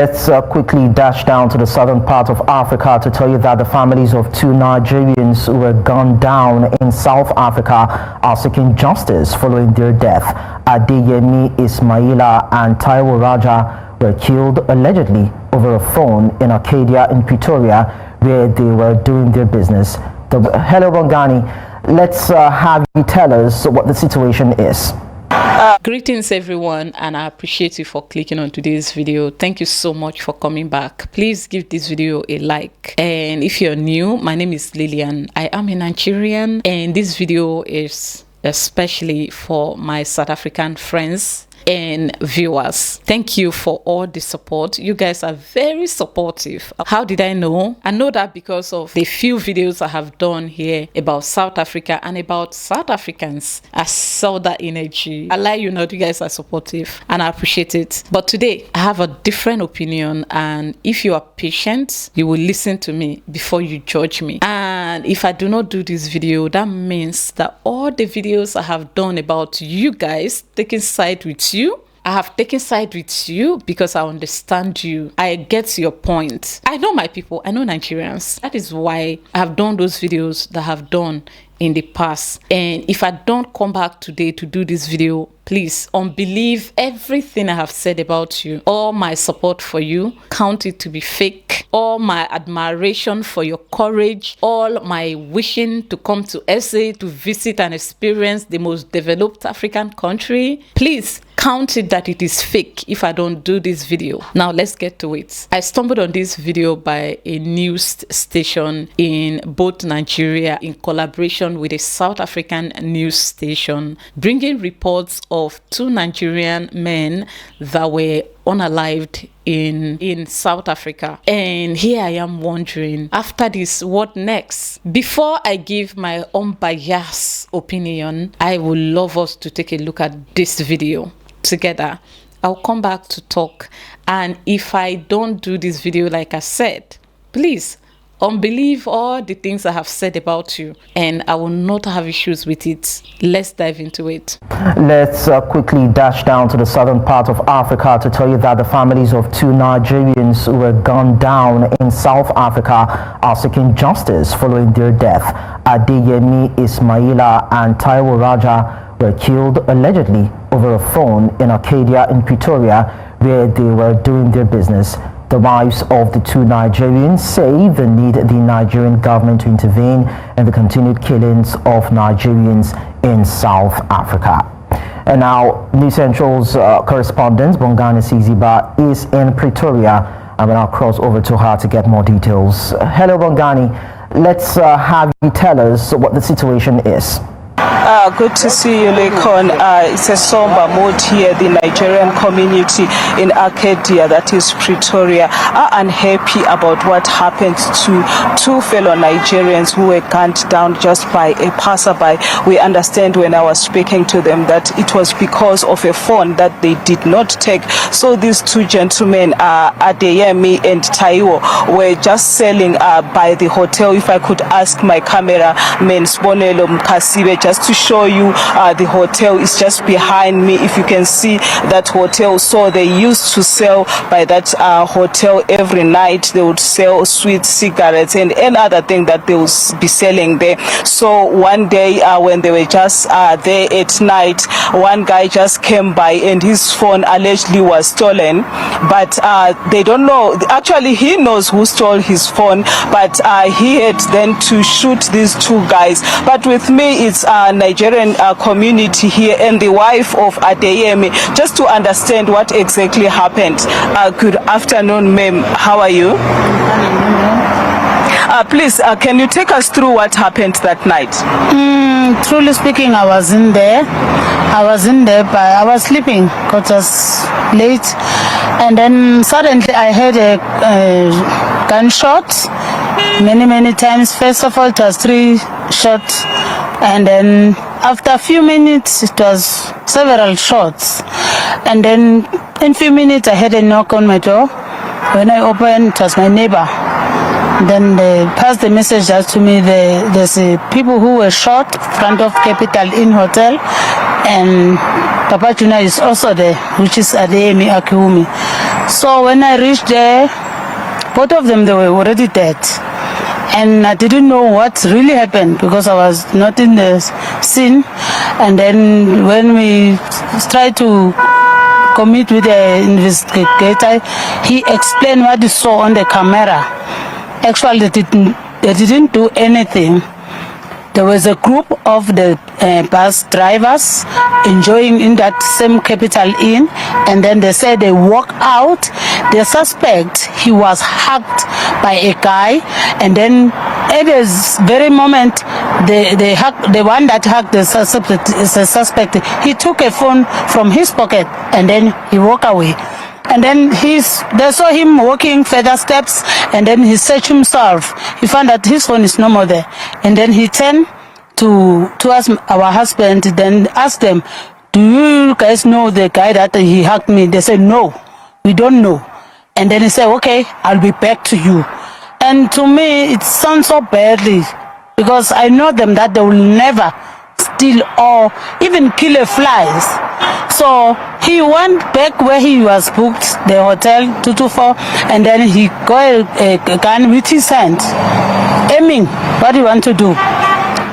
Let's quickly dash down to the southern part of Africa to tell you that the families of two Nigerians who were gunned down in South Africa are seeking justice following their death. Adeyemi Ismaila and Taiwo Raja were killed allegedly over a phone in Arcadia in Pretoria, where they were doing their business. Hello, Bongani. Let's have you tell us what the situation is. Greetings everyone, and I appreciate you for clicking on today's video. Thank you so much for coming back. Please give this video a like, and if you're new, my name is Lillian. I am a Nigerian, and this video is especially for my South African friends and viewers. Thank you for all the support. You guys are very supportive. How did I know? I know that because of the few videos I have done here about South Africa and about South Africans. I saw that energy. I like you guys are supportive and I appreciate it. But today I have a different opinion, and if you are patient, you will listen to me before you judge me. And if I do not do this video, that means that all the videos I have done about you guys taking side with you, I have taken side with you because I understand you. I get your point. I know my people. I know Nigerians. That is why I have done those videos that I have done in the past. And if I don't come back today to do this video, please unbelieve everything I have said about you. All my support for you, count it to be fake. All my admiration for your courage, all my wishing to come to SA to visit and experience the most developed African country, please count it that it is fake if I don't do this video. Now let's get to it. I stumbled on this video by a news station in both Nigeria in collaboration with a South African news station, bringing reports of two Nigerian men that were unalived in South Africa. And here I am wondering, after this, what next? Before I give my unbiased opinion, I would love us to take a look at this video together. I'll come back to talk, and if I don't do this video like I said, please unbelieve all the things I have said about you, and I will not have issues with it. Let's dive into it. Let's quickly dash down to the southern part of Africa to tell you that the families of two Nigerians who were gunned down in South Africa are seeking justice following their death. Adeyemi Ismaila and Taiwo Raja were killed allegedly over a phone in Arcadia in Pretoria, where they were doing their business. The wives of the two Nigerians say they need the Nigerian government to intervene in the continued killings of Nigerians in South Africa. And now, News Central's correspondent, Bongani Siziba, is in Pretoria. I'm going to cross over to her to get more details. Hello, Bongani. Let's have you tell us what the situation is. Good to see you, Lekon. It's a somber mood here. The Nigerian community in Arcadia, that is Pretoria, are unhappy about what happened to two fellow Nigerians who were gunned down just by a passerby. We understand when I was speaking to them that it was because of a phone that they did not take. So these two gentlemen, Adeyemi and Taiwo, were just selling by the hotel. If I could ask my cameraman, Sibonelo Mkasibe, just to show you the hotel is just behind me. If you can see that hotel, so they used to sell by that hotel every night. They would sell sweet cigarettes and any other thing that they would be selling there. So one day when they were just there at night, one guy just came by and his phone allegedly was stolen, but they don't know. Actually, he knows who stole his phone, but he had then to shoot these two guys. But with me, it's Nigerian community here and the wife of Adeyemi, just to understand what exactly happened. Good afternoon, ma'am. How are you? Please, can you take us through what happened that night? Truly speaking, I was in there, but I was sleeping because it was late, and then suddenly I heard a gunshot many times. First of all, it was 3 shots, and then after a few minutes it was several shots, and then in a few minutes I heard a knock on my door. When I opened, it was my neighbor. Then they passed the message out to me. There's people who were shot in front of Capital Inn Hotel, and Papa Junior is also there, which is Adeyemi Akiwumi. So when I reached there, both of them, they were already dead. And I didn't know what really happened because I was not in the scene. And then when we tried to commit with the investigator, he explained what he saw on the camera. Actually, they didn't do anything. There was a group of the bus drivers enjoying in that same Capital Inn, and then they said they walk out. The suspect, he was hugged by a guy, and then at this very moment, the one that hugged the suspect, he took a phone from his pocket, and then he walked away. And then they saw him walking further steps, and then he searched himself. He found that his phone is no more there. And then he turned to us, our husband, then asked them, do you guys know the guy that he hugged me? They said, no, we don't know. And then he said, okay, I'll be back to you. And to me, it sounds so badly, because I know them that they will never steal or even kill a flies. So he went back where he was booked, the hotel 224, and then he got a gun with his hand, aiming what he want to do.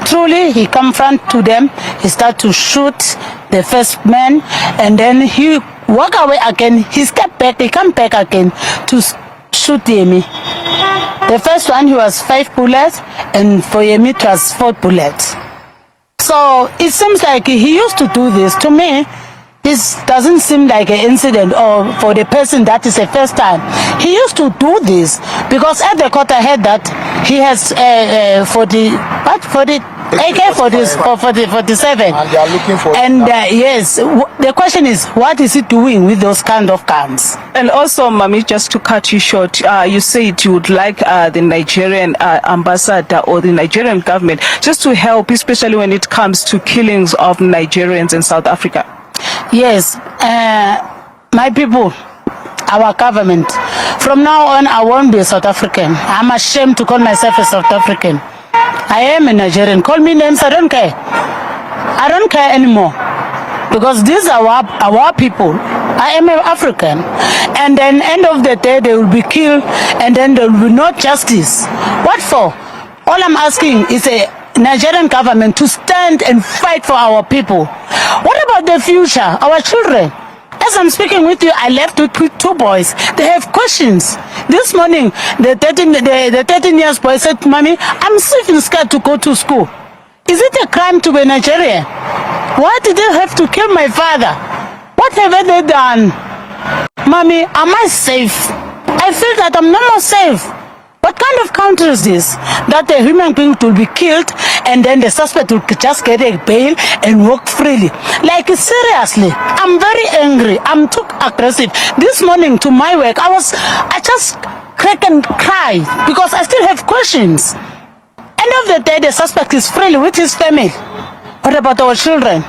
Truly, he come front to them, he start to shoot the first man, and then he walk away again. He step back, he come back again to shoot Yemi. The first one, he was 5 bullets, and for Yemi it was 4 bullets. So it seems like he used to do this. To me, this doesn't seem like an incident, or for the person that is the first time. He used to do this because at the court I heard that he has AK-47. And they are looking for And yes, the question is, what is he doing with those kind of guns? And also, Mami, just to cut you short, you said you would like the Nigerian ambassador or the Nigerian government just to help, especially when it comes to killings of Nigerians in South Africa. Yes, my people, our government. From now on, I won't be a South African. I'm ashamed to call myself a South African. I am a Nigerian. Call me names, I don't care. I don't care anymore. Because these are our people. I am an African. And then end of the day, they will be killed, and then there will be no justice. What for? All I'm asking is a Nigerian government to stand and fight for our people. What about the future, our children? As I'm speaking with you, I left with 2 boys. They have questions. This morning, the 13 years boy said, Mommy, I'm even scared to go to school. Is it a crime to be Nigerian? Why did they have to kill my father? What have they done? Mommy, am I safe? I feel that I'm not more safe. What kind of country is this? That a human being will be killed and then the suspect will just get a bail and walk freely. Like, seriously, I'm very angry. I'm too aggressive. This morning to my work, I just crack and cry because I still have questions. End of the day, the suspect is freely with his family. What about our children?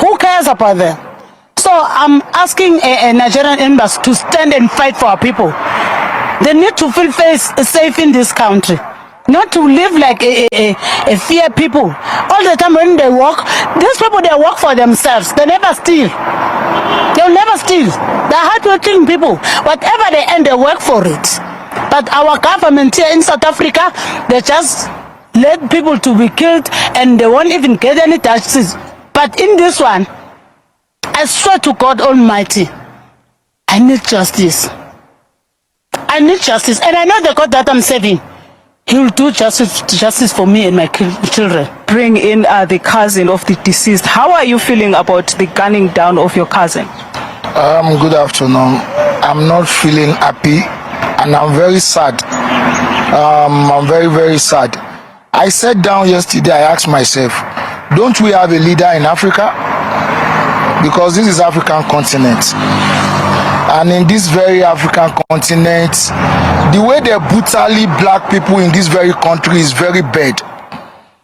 Who cares about them? So I'm asking a Nigerian embassy to stand and fight for our people. They need to feel safe in this country, not to live like a fear people. All the time when they walk, these people, they work for themselves. They never steal. They'll never steal. They're hardworking people. Whatever they earn, they work for it. But our government here in South Africa, they just let people to be killed and they won't even get any justice. But in this one, I swear to God Almighty, I need justice. I need justice, and I know the God that I'm serving, He will do justice for me and my children. Bring in the cousin of the deceased. How are you feeling about the gunning down of your cousin? Good afternoon. I'm not feeling happy, and I'm very sad. I'm very, very sad. I sat down yesterday, I asked myself, don't we have a leader in Africa? Because this is African continent. And in this very African continent, the way they brutally black people in this very country is very bad.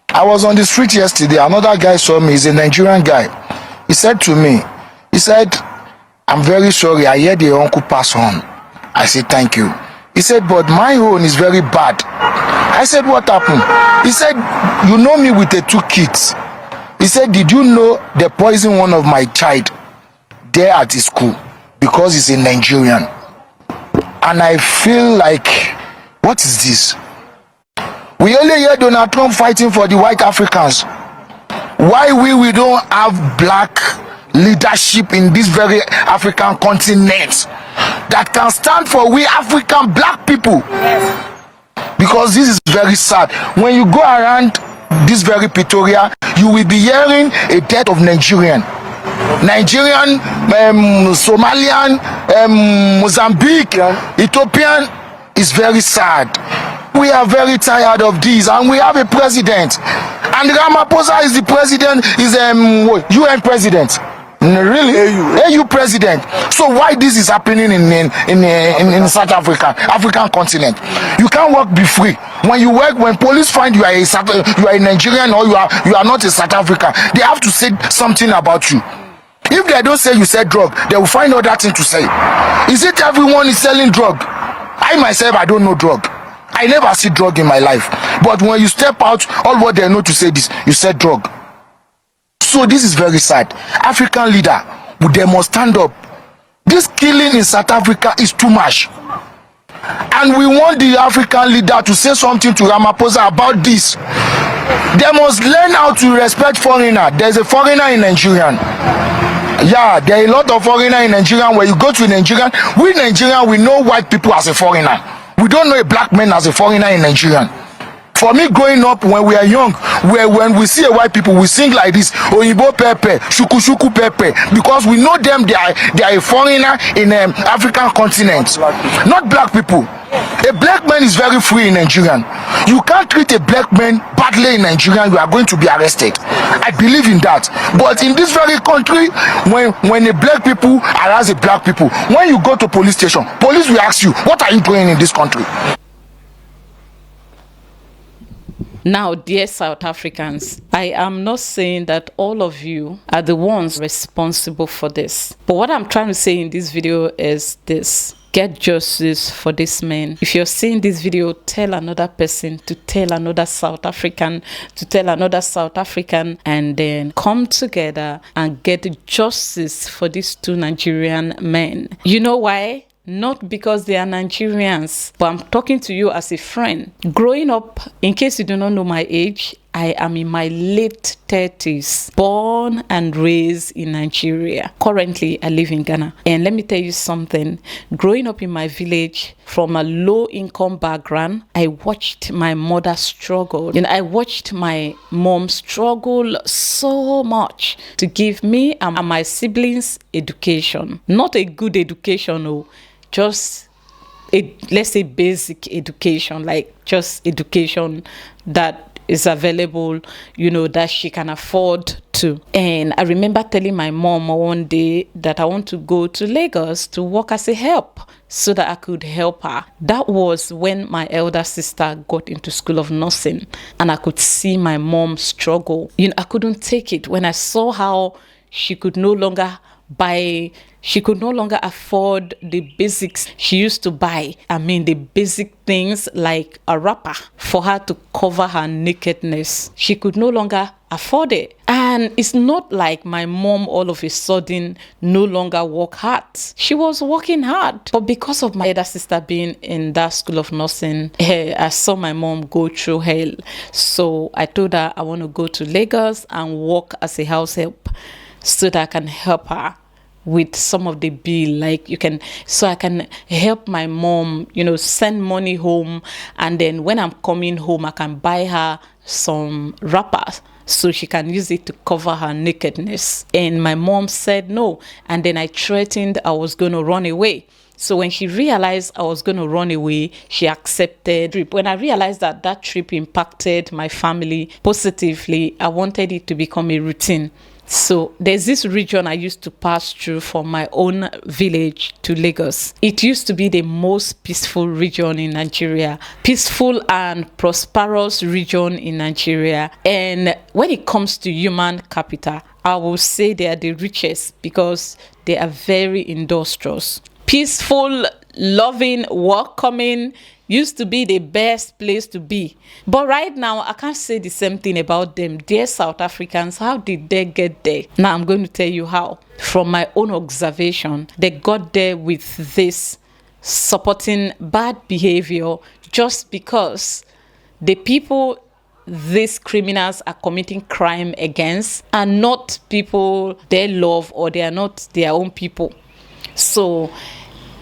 I was on the street yesterday, another guy saw me, he's a Nigerian guy. He said to me, I'm very sorry, I heard your uncle pass on. I said, thank you. He said, but my own is very bad. I said, what happened? He said, you know me with the 2 kids. He said, did you know they poisoned one of my child there at his school? because he's a Nigerian. And I feel like, what is this? We only hear Donald Trump fighting for the white Africans. Why we don't have black leadership in this very African continent that can stand for we African black people? Because this is very sad. When you go around this very Pretoria, you will be hearing a death of Nigerian, Somalian, Mozambique, Ethiopian. Is very sad. We are very tired of this, and we have a president, and Ramaphosa is the president, is UN president. Really? AU president. So why this is happening in South Africa, African continent? You can't work be free. When you work, when police find you are a Nigerian or you are not a South African, they have to say something about you. If they don't say you sell drug, they will find other thing to say. Is it everyone is selling drug? I myself, I don't know drug. I never see drug in my life. But when you step out, all what they know to say this, you said drug. So this is very sad. African leader, they must stand up. This killing in South Africa is too much. And we want the African leader to say something to Ramaphosa about this. They must learn how to respect foreigner. There's a foreigner in Nigerian. Yeah, there are a lot of foreigner in Nigeria. When you go to Nigeria, we Nigerian, we know white people as a foreigner. We don't know a black man as a foreigner in Nigeria. For me, growing up, when we are young, when we see a white people, we sing like this: Oyibo Pepe, Shuku Shuku Pepe, because we know them. They are a foreigner in African continent, not black people. A black man is very free in Nigeria. You can't treat a black man badly in Nigeria, you are going to be arrested. I believe in that. But in this very country, when a black people harass a black people, when you go to police station, police will ask you, what are you doing in this country? Now, dear South Africans, I am not saying that all of you are the ones responsible for this. But what I'm trying to say in this video is this: get justice for this man. If you're seeing this video, tell another person to tell another South African to tell another South African, and then come together and get justice for these two Nigerian men. You know why? Not because they are Nigerians, but I'm talking to you as a friend. Growing up, in case you do not know my age, I am in my late 30s, born and raised in Nigeria. Currently, I live in Ghana. And let me tell you something. Growing up in my village from a low-income background, I watched my mother struggle. I watched my mom struggle so much to give me and my siblings education. Not a good education, no. Just let's say basic education, like just education that is available, that she can afford to. And I remember telling my mom one day that I want to go to Lagos to work as a help so that I could help her. That was when my elder sister got into school of nursing, and I could see my mom struggle. I couldn't take it when I saw how she could no longer afford the basics she used to buy. The basic things like a wrapper for her to cover her nakedness. She could no longer afford it. And it's not like my mom all of a sudden no longer work hard. She was working hard. But because of my elder sister being in that school of nursing, I saw my mom go through hell. So I told her I want to go to Lagos and work as a house help so that I can help her with some of the bill, so I can help my mom, send money home, and then when I'm coming home, I can buy her some wrappers so she can use it to cover her nakedness. And my mom said no, and then I threatened I was going to run away. So when she realized I was going to run away, she accepted. When I realized that trip impacted my family positively, I wanted it to become a routine. So there's this region I used to pass through from my own village to Lagos. It used to be the most peaceful region in Nigeria, peaceful and prosperous region in Nigeria. And when it comes to human capital, I will say they are the richest because they are very industrious. Peaceful loving, welcoming, used to be the best place to be. But right now, I can't say the same thing about them. Dear South Africans, how did they get there? Now I'm going to tell you how. From my own observation, they got there with this supporting bad behavior just because the people these criminals are committing crime against are not people they love, or they are not their own people. So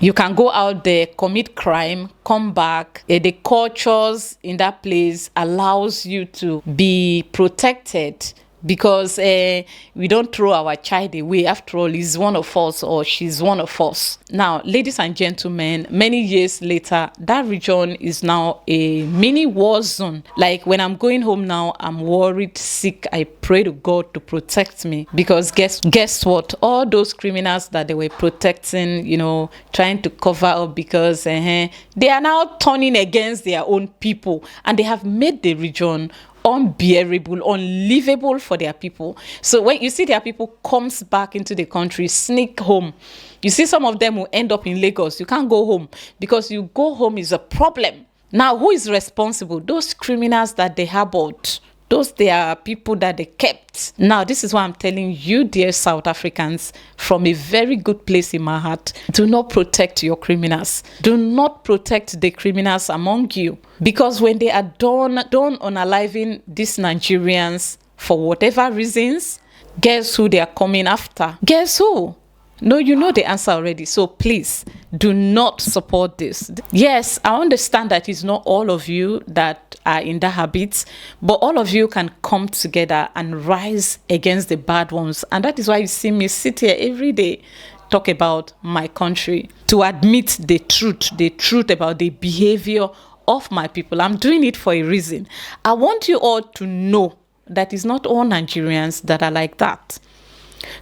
you can go out there, commit crime, come back. The cultures in that place allows you to be protected, because we don't throw our child away. After all, he's one of us or she's one of us. Now, ladies and gentlemen, many years later, that region is now a mini war zone. Like when I'm going home now, I'm worried, sick. I pray to God to protect me, because guess what? All those criminals that they were protecting, trying to cover up, because they are now turning against their own people, and they have made the region unbearable, unlivable for their people. So when you see their people comes back into the country, sneak home, you see some of them will end up in Lagos. You can't go home, because you go home is a problem. Now, who is responsible? Those criminals that they harbored. Those they are people that they kept. Now, this is why I'm telling you, dear South Africans, from a very good place in my heart, do not protect your criminals. Do not protect the criminals among you. Because when they are done unaliving these Nigerians for whatever reasons, guess who they are coming after? Guess who? No, you know the answer already. So please do not support this. Yes, I understand that it's not all of you that are in the habits, but all of you can come together and rise against the bad ones. And that is why you see me sit here every day, talk about my country, to admit the truth about the behavior of my people. I'm doing it for a reason. I want you all to know that it's not all Nigerians that are like that.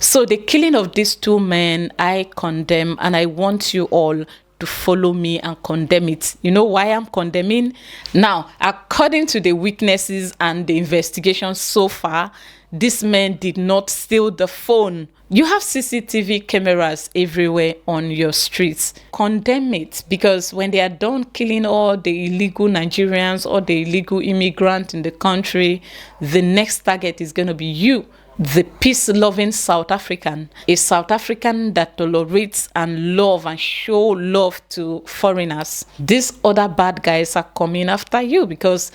So the killing of these two men, I condemn, and I want you all to follow me and condemn it. You know why I'm condemning? Now, according to the witnesses and the investigation so far, this man did not steal the phone. You have CCTV cameras everywhere on your streets. Condemn it, because when they are done killing all the illegal Nigerians or the illegal immigrants in the country, the next target is going to be you. The peace-loving South African, a South African that tolerates and love and show love to foreigners. These other bad guys are coming after you, because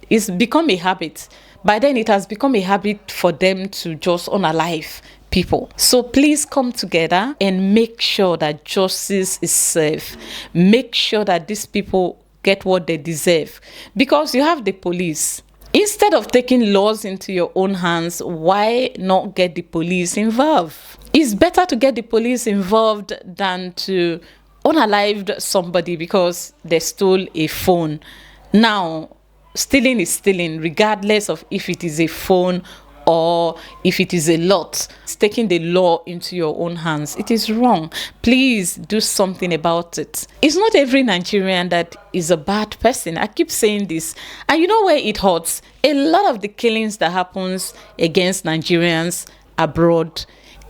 it's become a habit. By then, it has become a habit for them to just unalive people. So please come together and make sure that justice is served. Make sure that these people get what they deserve, because you have the police. Instead of taking laws into your own hands, why not get the police involved? It's better to get the police involved than to unalive somebody because they stole a phone. Now, stealing is stealing, regardless of if it is a phone or if it is a lot. It's taking the law into your own hands. It is wrong. Please do something about it. It's not every Nigerian that is a bad person. I keep saying this. And you know where it hurts? A lot of the killings that happens against Nigerians abroad,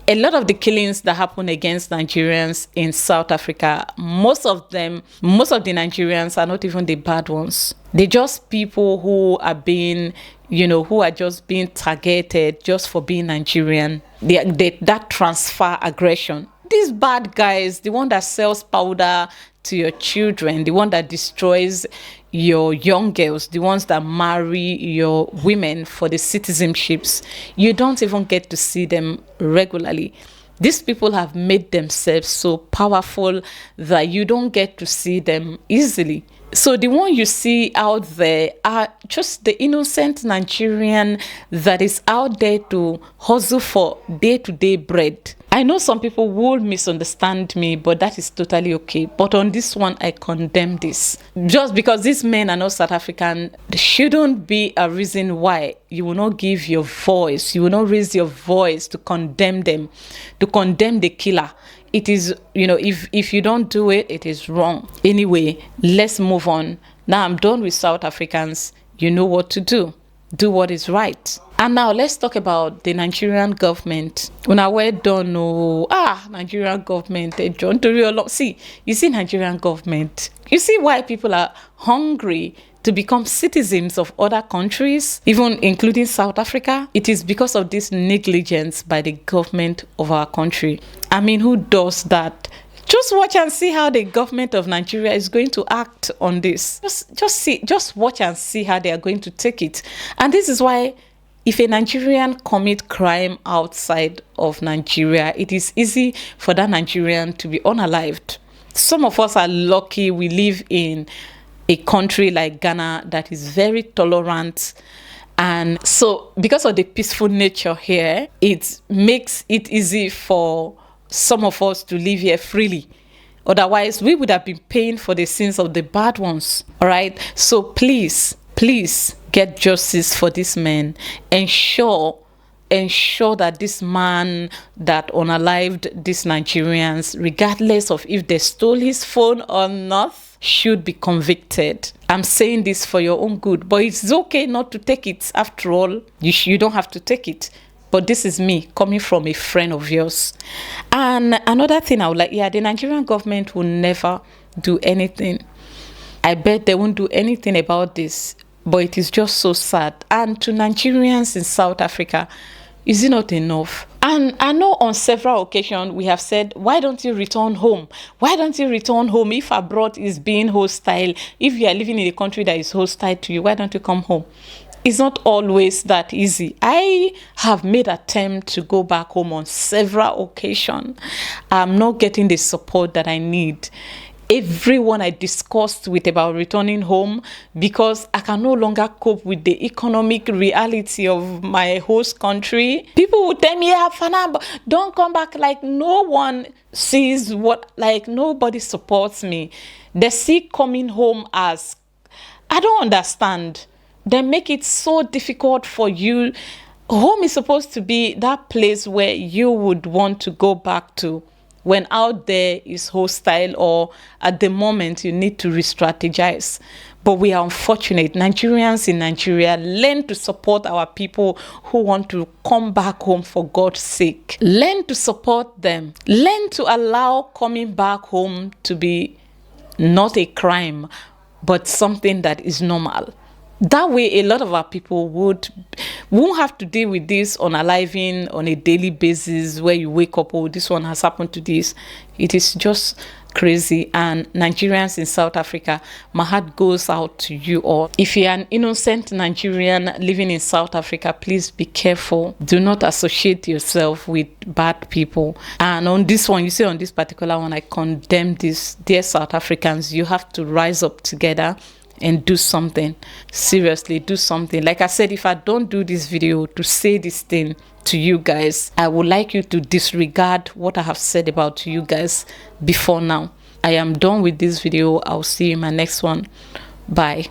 a lot of the killings that happen against Nigerians in South Africa, most of the Nigerians are not even the bad ones. They're just people who are being, who are just being targeted just for being Nigerian. That transfer aggression. These bad guys, the one that sells powder to your children, the one that destroys your young girls, the ones that marry your women for the citizenships, you don't even get to see them regularly. These people have made themselves so powerful that you don't get to see them easily. So the one you see out there are just the innocent Nigerian that is out there to hustle for day-to-day bread. I know some people will misunderstand me, but that is totally okay. But on this one, I condemn this. Just because these men are not South African, there shouldn't be a reason why you will not give your voice, you will not raise your voice to condemn them, to condemn the killer. It is, if you don't do it, it is wrong. Anyway, let's move on. Now I'm done with South Africans. You know what to do. Do what is right. And now let's talk about the Nigerian government. Una well done, no. Nigerian government. John Toriolo. See, you see Nigerian government. You see why people are hungry to become citizens of other countries, even including South Africa. It is because of this negligence by the government of our country. I mean, who does that? Just watch and see how the government of Nigeria is going to act on this. Just watch and see how they are going to take it. And this is why if a Nigerian commit crime outside of Nigeria, it is easy for that Nigerian to be unalived. Some of us are lucky we live in a country like Ghana that is very tolerant. And so because of the peaceful nature here, it makes it easy for some of us to live here freely. Otherwise, we would have been paying for the sins of the bad ones. All right. So please get justice for this man. Ensure that this man that unalived these Nigerians, regardless of if they stole his phone or not, should be convicted. I'm saying this for your own good, but it's okay not to take it. After all, you don't have to take it. But this is me coming from a friend of yours. And another thing I would like, the Nigerian government will never do anything. I bet they won't do anything about this. But it is just so sad. And to Nigerians in South Africa, is it not enough? And I know on several occasions we have said, why don't you return home? Why don't you return home if abroad is being hostile? If you are living in a country that is hostile to you, why don't you come home? It's not always that easy. I have made attempt to go back home on several occasions. I'm not getting the support that I need. Everyone I discussed with about returning home, because I can no longer cope with the economic reality of my host country. People would tell me, Fana, don't come back. Like, no one sees nobody supports me. They see coming home as, I don't understand. They make it so difficult for you. Home is supposed to be that place where you would want to go back to when out there is hostile, or at the moment you need to re-strategize. But we are unfortunate. Nigerians in Nigeria, learn to support our people who want to come back home for God's sake. Learn to support them. Learn to allow coming back home to be not a crime, but something that is normal. That way, a lot of our people won't have to deal with this unaliving on a daily basis, where you wake up, oh, this one has happened to this. It is just crazy. And Nigerians in South Africa, my heart goes out to you all. If you're an innocent Nigerian living in South Africa, please be careful. Do not associate yourself with bad people. And on this one, you see on this particular one, I condemn this. Dear South Africans, you have to rise up together and do something. Seriously, do something. Like I said, if I don't do this video to say this thing to you guys, I would like you to disregard what I have said about you guys before now. I am done with this video. I'll see you in my next one. Bye.